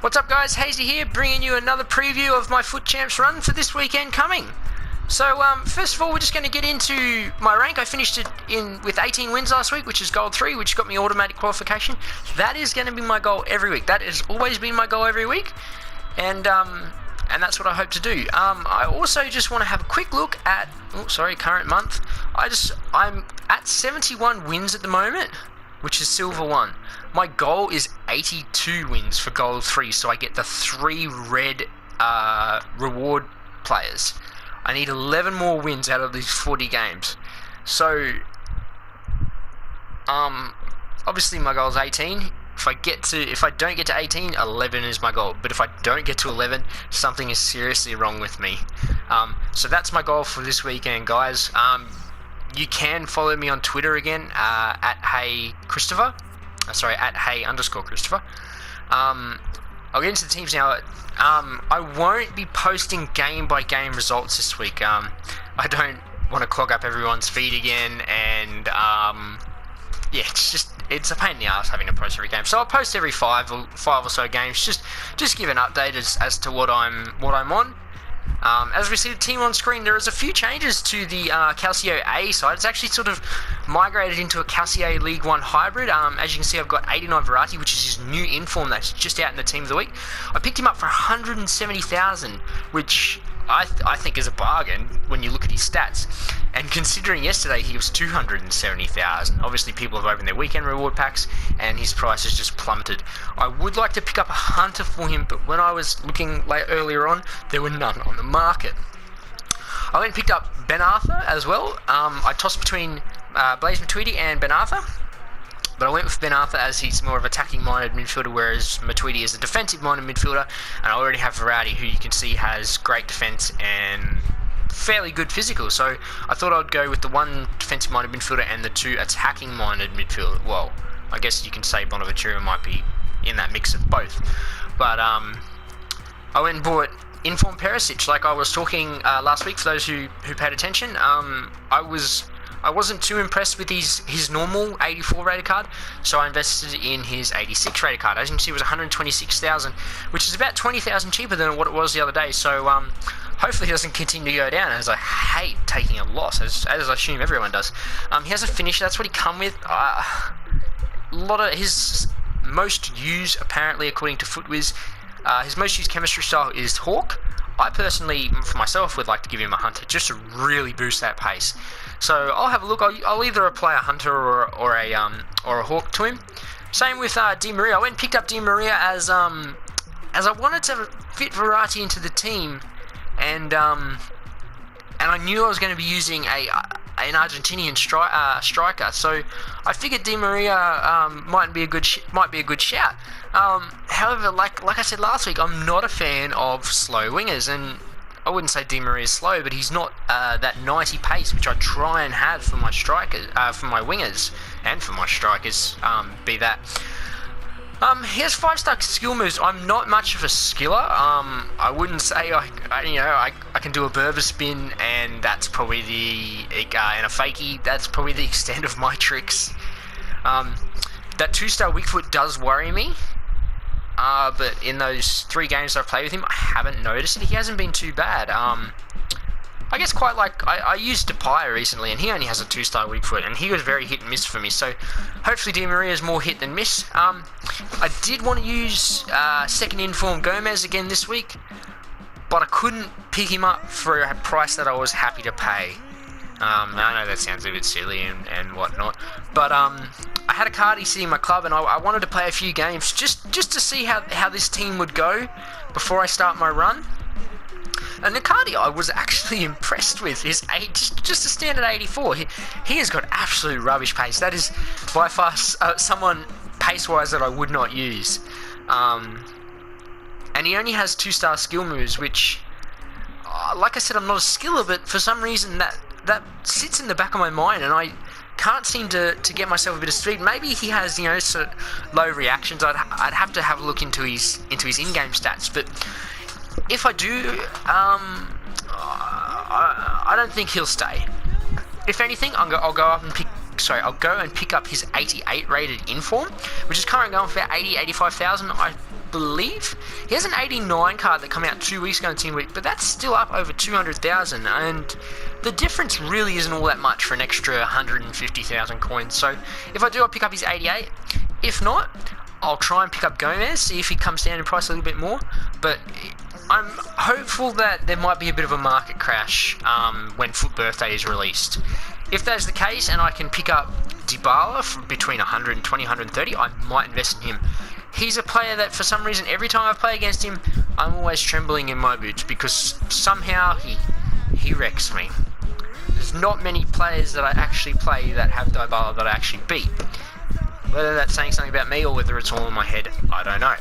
What's up guys, Hazy here, bringing you another preview of my FUT Champs run for this weekend coming. So first of all, we're just going to get into my rank. I finished it with 18 wins last week, which is gold 3, which got me automatic qualification. That is going to be my goal every week. That has always been my goal every week, and that's what I hope to do. I also just want to have a quick look at, current month. I'm at 71 wins at the moment, which is silver 1. My goal is 82 wins for gold 3, so I get the 3 red reward players. I need 11 more wins out of these 40 games. So, obviously my goal is 18. If I don't get to 18, 11 is my goal. But if I don't get to 11, something is seriously wrong with me. So that's my goal for this weekend, guys. You can follow me on Twitter again, at @Hey_Christopher. At Hey_Christopher. I'll get into the teams now. I won't be posting game-by-game results this week. I don't want to clog up everyone's feed again, and it's a pain in the ass having to post every game. So I'll post every five or so games, just give an update as to what I'm on. As we see the team on screen, there is a few changes to the Calcio A side. It's actually sort of migrated into a Calcio League 1 hybrid. As you can see, I've got 89 Verratti, which is his new inform that's just out in the Team of the Week. I picked him up for 170,000, which I think is a bargain when you look at his stats. And considering yesterday he was 270,000, obviously people have opened their weekend reward packs and his price has just plummeted. I would like to pick up a Hunter for him, but when I was looking earlier on, there were none on the market. I went and picked up Ben Arthur as well. I tossed between Blaise Matuidi and Ben Arthur, but I went with Ben Arthur as he's more of attacking-minded midfielder, whereas Matuidi is a defensive-minded midfielder, and I already have Verratti, who you can see has great defence and fairly good physical. So I thought I'd go with the one defensive-minded midfielder and the 2 attacking-minded midfielder. Well, I guess you can say Bonaventura might be in that mix of both. But I went and bought Inform Perisic, like I was talking last week. For those who paid attention, I wasn't too impressed with his normal 84 rated card, so I invested in his 86 rated card. As you can see, it was 126,000, which is about 20,000 cheaper than what it was the other day. So hopefully he doesn't continue to go down, as I hate taking a loss, as I assume everyone does. He has a finisher, that's what he come with. A lot of his most used, apparently, according to FUTWiz, his most used chemistry style is Hawk. I personally, for myself, would like to give him a Hunter, just to really boost that pace. So I'll have a look. I'll either apply a Hunter or a Hawk to him. Same with Di Maria. I went and picked up Di Maria as I wanted to fit Verratti into the team, and I knew I was going to be using an Argentinian striker. So I figured Di Maria might be a good shout. However, like I said last week, I'm not a fan of slow wingers, and I wouldn't say Di Maria is slow, but he's not that 90 pace, which I try and have for my strikers, for my wingers, and for my strikers. Be that. He has 5-star skill moves. I'm not much of a skiller. I wouldn't say I can do a Berber spin, and that's probably and a fakie. That's probably the extent of my tricks. That 2-star weak foot does worry me. But in those 3 games I've played with him, I haven't noticed it. He hasn't been too bad. I guess quite like I used Depay recently, and he only has a 2-star weak foot, and he was very hit and miss for me. So hopefully Di Maria is more hit than miss. I did want to use second inform Gomez again this week, but I couldn't pick him up for a price that I was happy to pay. I know that sounds a bit silly and whatnot, but I had a Cardi sitting in my club, and I wanted to play a few games just to see how this team would go before I start my run. And Icardi I was actually impressed with. His just a standard 84. He has got absolute rubbish pace. That is by far someone pace-wise that I would not use. And he only has 2-star skill moves, which, like I said, I'm not a skiller, but for some reason that sits in the back of my mind, and I can't seem to get myself a bit of speed. Maybe he has, sort of low reactions. I'd have to have a look into his in-game stats, but if I do, I don't think he'll stay. If anything, I'll go and pick up his 88 rated inform, which is currently going for about 85,000. believe. He has an 89 card that came out 2 weeks ago in Team Week, but that's still up over 200,000, and the difference really isn't all that much for an extra 150,000 coins. So if I do, I'll pick up his 88. If not, I'll try and pick up Gomez, see if he comes down in price a little bit more. But I'm hopeful that there might be a bit of a market crash when Foot Birthday is released. If that's the case and I can pick up Dybala for between 120, 130, I might invest in him. He's a player that for some reason every time I play against him, I'm always trembling in my boots because somehow he wrecks me. There's not many players that I actually play that have Dybala that I actually beat. Whether that's saying something about me or whether it's all in my head, I don't know.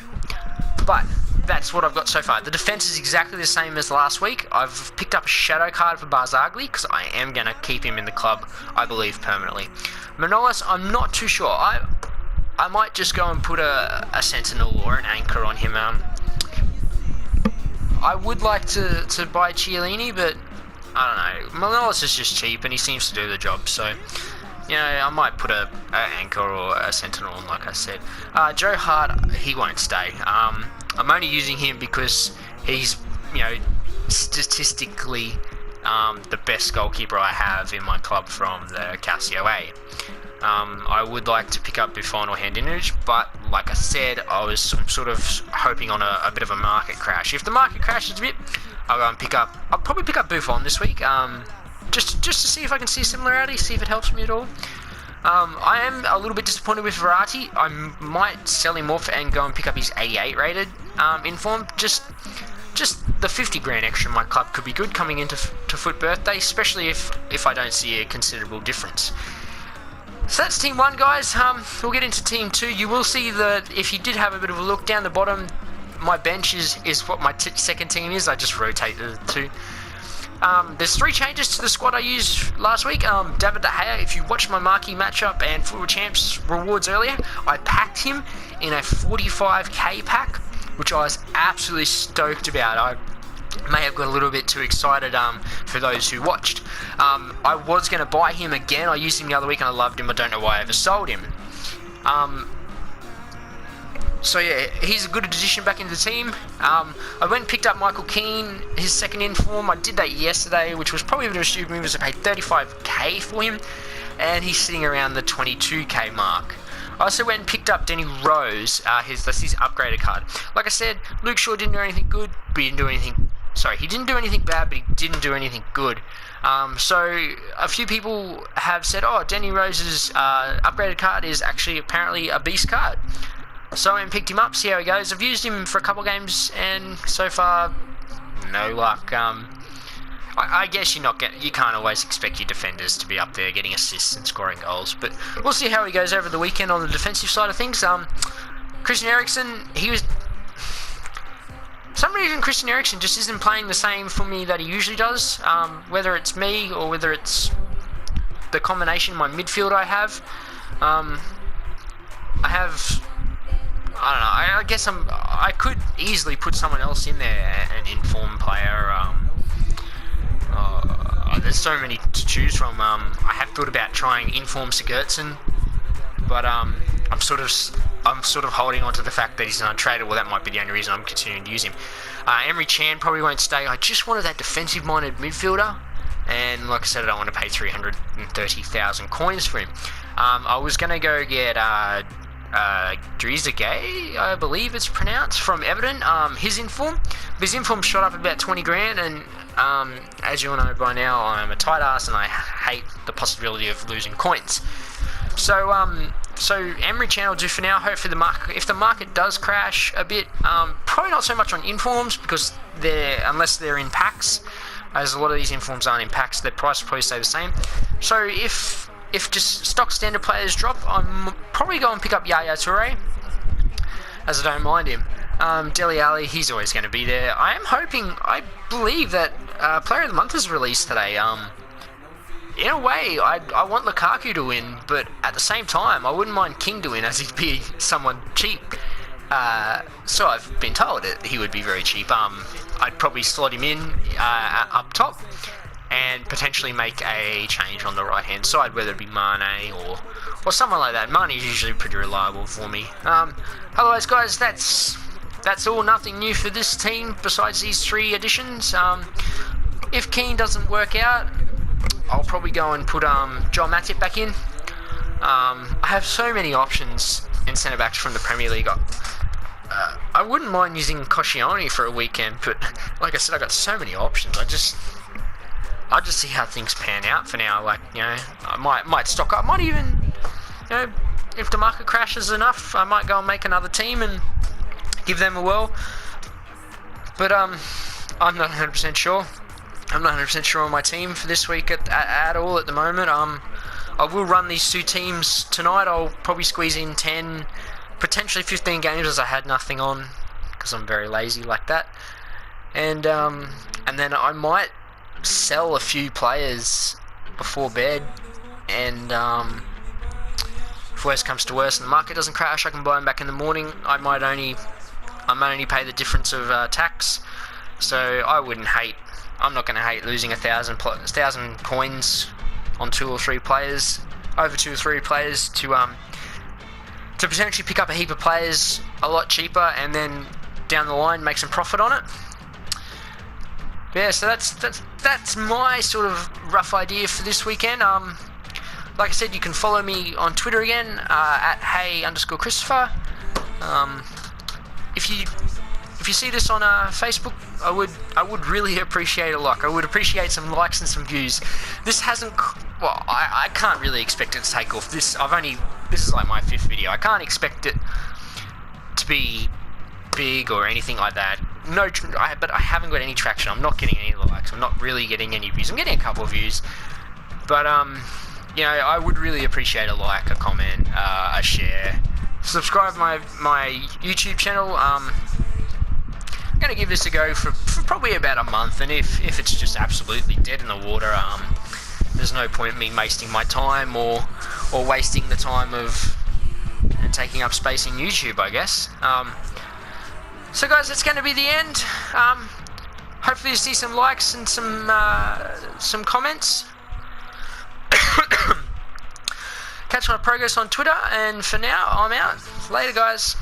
But that's what I've got so far. The defense is exactly the same as last week. I've picked up a shadow card for Barzagli because I am going to keep him in the club, I believe, permanently. Manolas, I'm not too sure. I might just go and put a sentinel or an anchor on him. I would like to buy Chiellini, but I don't know. Manolas is just cheap and he seems to do the job, so I might put an anchor or a sentinel on, like I said. Joe Hart, he won't stay. I'm only using him because he's, statistically the best goalkeeper I have in my club from the Casio A. I would like to pick up Buffon or Handinage, but like I said, I'm sort of hoping on a bit of a market crash. If the market crashes a bit, I'll probably pick up Buffon this week, just to see if I can see a similarity, see if it helps me at all. I am a little bit disappointed with Verratti. I might sell him off and go and pick up his 88 rated inform. Just the 50 grand extra in my club could be good coming into Foot Birthday, especially if I don't see a considerable difference. So that's Team 1, guys. We'll get into Team 2. You will see that if you did have a bit of a look down the bottom, my bench is what my second team is. I just rotate the two. There's 3 changes to the squad I used last week. David De Gea, if you watched my marquee matchup and Football Champs rewards earlier, I packed him in a 45k pack, which I was absolutely stoked about. I may have got a little bit too excited for those who watched. I was going to buy him again. I used him the other week and I loved him. I don't know why I ever sold him. So yeah, he's a good addition back into the team. I went and picked up Michael Keane, his second inform. I did that yesterday, which was probably a bit of a stupid move, as I paid 35k for him, and he's sitting around the 22k mark. I also went and picked up Danny Rose, that's his upgraded card. Like I said, Luke Shaw didn't do anything good, but he didn't do anything... Sorry, he didn't do anything bad, but he didn't do anything good. So a few people have said, oh, Danny Rose's upgraded card is actually apparently a beast card. So I picked him up, see how he goes. I've used him for a couple games, and so far, no luck. I guess you can't always expect your defenders to be up there getting assists and scoring goals, but we'll see how he goes over the weekend on the defensive side of things. Christian Eriksen, for some reason Christian Eriksen just isn't playing the same for me that he usually does, whether it's me or whether it's the combination, my midfield I have. I don't know, I guess I could easily put someone else in there, an informed player. There's so many to choose from. I have thought about trying inform Sigurdsson, but I'm sort of holding on to the fact that he's an untradeable. That might be the only reason I'm continuing to use him. Emre Can probably won't stay. I just wanted that defensive-minded midfielder, and like I said, I don't want to pay 330,000 coins for him. I was going to go get Trezeguet, I believe it's pronounced, from Everton. His inform shot up about 20 grand, and as you all know by now, I'm a tight ass and I hate the possibility of losing coins. So Emre Can will do for now. Hopefully if the market does crash a bit, probably not so much on informs, because unless they're in packs, as a lot of these informs aren't in packs, their price will probably stay the same. So if just stock standard players drop, I'm probably going to pick up Yaya Toure, as I don't mind him. Dele Alli, he's always going to be there. I believe that Player of the Month is released today. In a way, I want Lukaku to win, but at the same time, I wouldn't mind King to win, as he'd be someone cheap. So I've been told that he would be very cheap. I'd probably slot him in up top, and potentially make a change on the right-hand side, whether it be Mane or someone like that. Mane is usually pretty reliable for me. Otherwise, guys, that's that's all. Nothing new for this team besides these 3 additions. If Keane doesn't work out, I'll probably go and put John Matip back in. I have so many options in centre backs from the Premier League. I wouldn't mind using Koscielny for a weekend, but like I said, I got so many options. I just see how things pan out for now. Like, you know, I might stock up. Might even, you know, if the market crashes enough, I might go and make another team and give them a whirl. But I'm not 100% sure. I'm not 100% sure on my team for this week at all at the moment. I will run these 2 teams tonight. I'll probably squeeze in 10, potentially 15 games, as I had nothing on because I'm very lazy like that. And then I might sell a few players before bed, and if worst comes to worst and the market doesn't crash, I can buy them back in the morning. I might only pay the difference of tax, so I wouldn't hate. I'm not going to hate losing 1,000 coins on 2 or 3 players, over 2 or 3 players to potentially pick up a heap of players a lot cheaper, and then down the line make some profit on it. Yeah, so that's my sort of rough idea for this weekend. Like I said, you can follow me on Twitter again at hey_Christopher. If you see this on Facebook, I would really appreciate a like. I would appreciate some likes and some views. This hasn't. Well, I can't really expect it to take off. This is like my 5th video. I can't expect it to be big or anything like that. But I haven't got any traction. I'm not getting any likes. I'm not really getting any views. I'm getting a couple of views, but you know, I would really appreciate a like, a comment, a share. Subscribe to my YouTube channel. I'm gonna give this a go for probably about a month, and if it's just absolutely dead in the water, there's no point in me wasting my time or wasting the time of taking up space in YouTube, I guess. So guys, that's going to be the end. Hopefully you see some likes and some comments. Catch my progress on Twitter, and for now, I'm out. Later, guys.